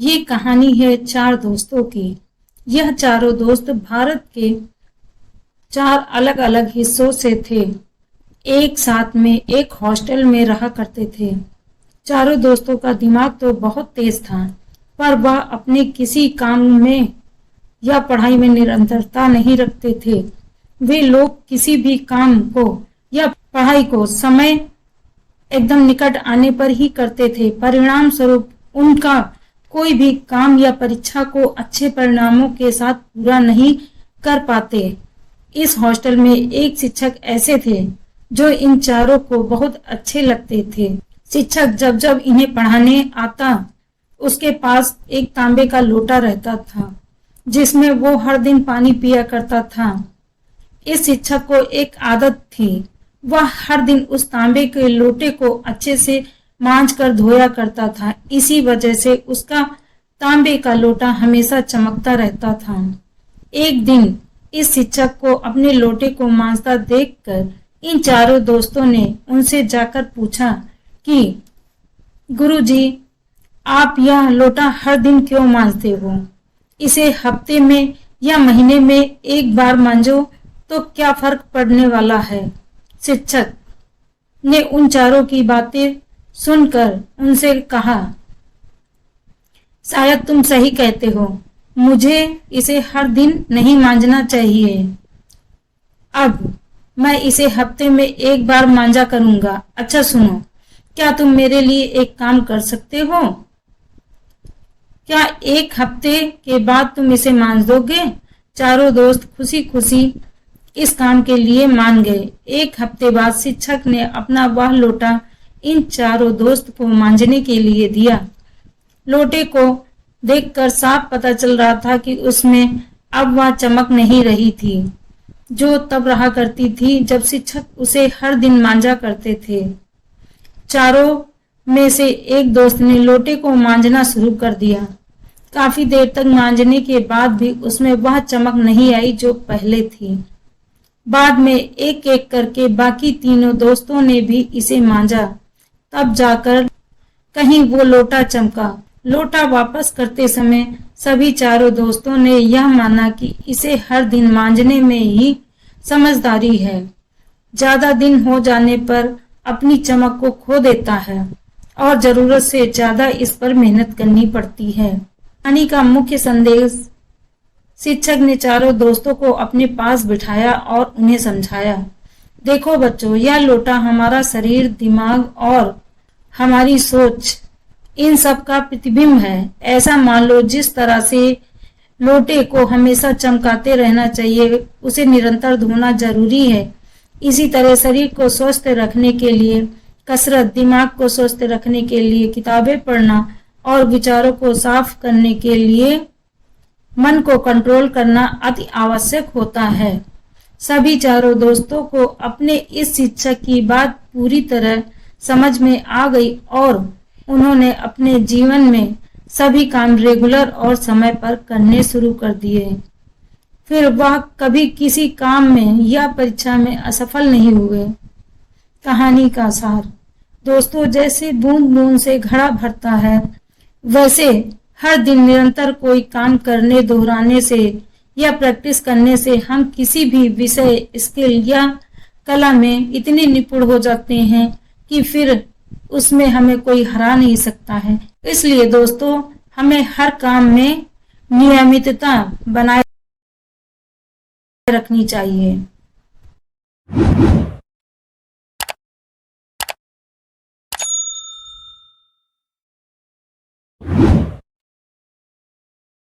ये कहानी है चार दोस्तों की। यह चारों दोस्त भारत के चार अलग अलग हिस्सों से थे। एक साथ में एक हॉस्टल में रहा करते थे। चारों दोस्तों का दिमाग तो बहुत तेज था, पर वह अपने किसी काम में या पढ़ाई में निरंतरता नहीं रखते थे। वे लोग किसी भी काम को या पढ़ाई को समय एकदम निकट आने पर ही करते थे। परिणाम स्वरूप उनका कोई भी काम या परीक्षा को अच्छे परिणामों के साथ पूरा नहीं कर पाते। इस हॉस्टल में एक शिक्षक ऐसे थे जो इन चारों को बहुत अच्छे लगते थे। शिक्षक जब जब इन्हें पढ़ाने आता, उसके पास एक तांबे का लोटा रहता था जिसमें वो हर दिन पानी पिया करता था। इस शिक्षक को एक आदत थी, वह हर दिन उस तांबे के लोटे को अच्छे से मांज कर धोया करता था। इसी वजह से उसका तांबे का लोटा हमेशा चमकता रहता था। एक दिन इस शिक्षक को अपने लोटे को मांजता देखकर इन चारों दोस्तों ने उनसे जाकर पूछा कि गुरुजी, आप यह लोटा हर दिन क्यों मांजते हो? इसे हफ्ते में या महीने में एक बार मांजो तो क्या फर्क पड़ने वाला है? शिक्षक ने उन चारों की बातें सुनकर उनसे कहा, शायद तुम सही कहते हो, मुझे इसे हर दिन नहीं मांजना चाहिए। अब मैं इसे हफ्ते में एक बार मांजा करूंगा। अच्छा सुनो, क्या तुम मेरे लिए एक काम कर सकते हो? क्या एक हफ्ते के बाद तुम इसे मांज दोगे? चारों दोस्त खुशी खुशी इस काम के लिए मान गए। एक हफ्ते बाद शिक्षक ने अपना वह लोटा इन चारों दोस्त को मांजने के लिए दिया। लोटे को देखकर साफ पता चल रहा था कि उसमें अब वह चमक नहीं रही थी जो तब रहा करती थी जब शिक्षक उसे हर दिन मांजा करते थे। चारों में से एक दोस्त ने लोटे को मांजना शुरू कर दिया। काफी देर तक मांजने के बाद भी उसमें वह चमक नहीं आई जो पहले थी। बाद में एक एक करके बाकी तीनों दोस्तों ने भी इसे मांजा, तब जाकर कहीं वो लोटा चमका। लोटा वापस करते समय सभी चारों दोस्तों ने यह माना कि इसे हर दिन मांजने में ही समझदारी है। ज्यादा दिन हो जाने पर अपनी चमक को खो देता है और जरूरत से ज्यादा इस पर मेहनत करनी पड़ती है। कहानी का मुख्य संदेश, शिक्षक ने चारों दोस्तों को अपने पास बिठाया और उन्हें समझाया, देखो बच्चों, यह लोटा हमारा शरीर, दिमाग और हमारी सोच इन सब का प्रतिबिंब है। ऐसा मान लो जिस तरह से लोटे को हमेशा चमकाते रहना चाहिए, उसे निरंतर धोना जरूरी है, इसी तरह शरीर को स्वस्थ रखने के लिए कसरत, दिमाग को स्वस्थ रखने के लिए किताबें पढ़ना और विचारों को साफ करने के लिए मन को कंट्रोल करना अति आवश्यक होता है। सभी चारों दोस्तों को अपने इस शिक्षक की बात पूरी तरह समझ में आ गई और उन्होंने अपने जीवन में सभी काम रेगुलर और समय पर करने शुरू कर दिए। फिर वह कभी किसी काम में या परीक्षा में असफल नहीं हुए। कहानी का सार, दोस्तों, जैसे बूंद बूंद से घड़ा भरता है, वैसे हर दिन निरंतर कोई काम करने, दोहराने से या प्रैक्टिस करने से हम किसी भी विषय, स्किल या कला में इतने निपुण हो जाते हैं कि फिर उसमें हमें कोई हरा नहीं सकता है। इसलिए दोस्तों, हमें हर काम में नियमितता बनाए रखनी चाहिए।